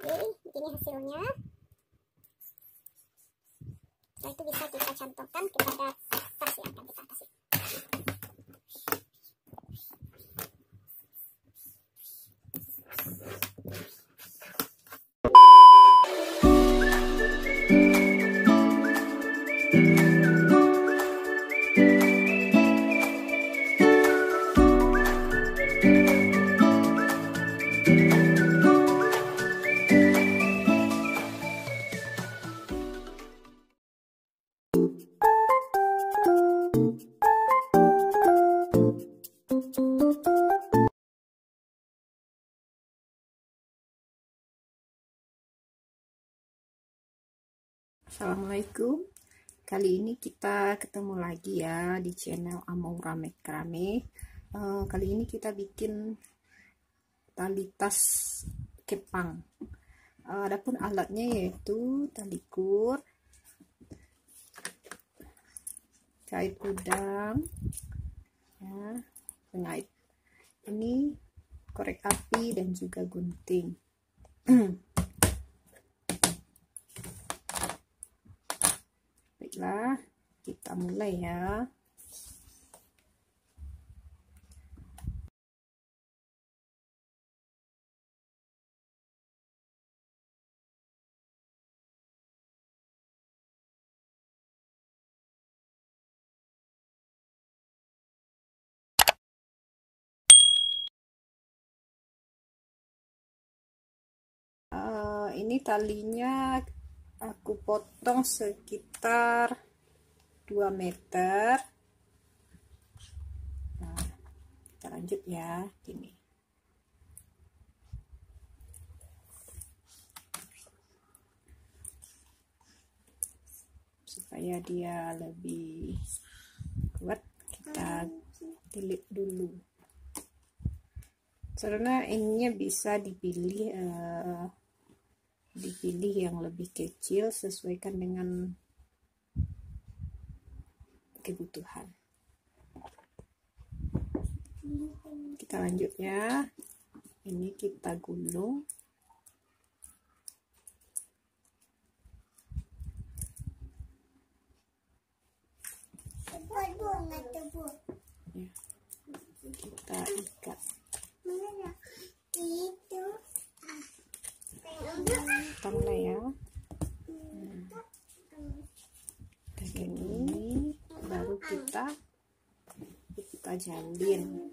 begini hasilnya. Setelah itu bisa kita cantumkan kepada tas yang akan kita kasih. Assalamualaikum. Kali ini kita ketemu lagi ya di channel Macrame Motif. Kali ini kita bikin tali tas Kepang. Adapun alatnya yaitu talikur, kait udang, ya, pengait. Ini korek api dan juga gunting. Baiklah, kita mulai ya. Ini talinya aku potong sekitar 2 meter. Nah, kita lanjut ya, gini. Supaya dia lebih kuat, kita tilik dulu. Karena ininya bisa dipilih yang lebih kecil, sesuaikan dengan kebutuhan. Kita lanjut ya. Ini kita gulung. Ya. Kita ikat. Tambah ya. Dan ini baru kita jalin.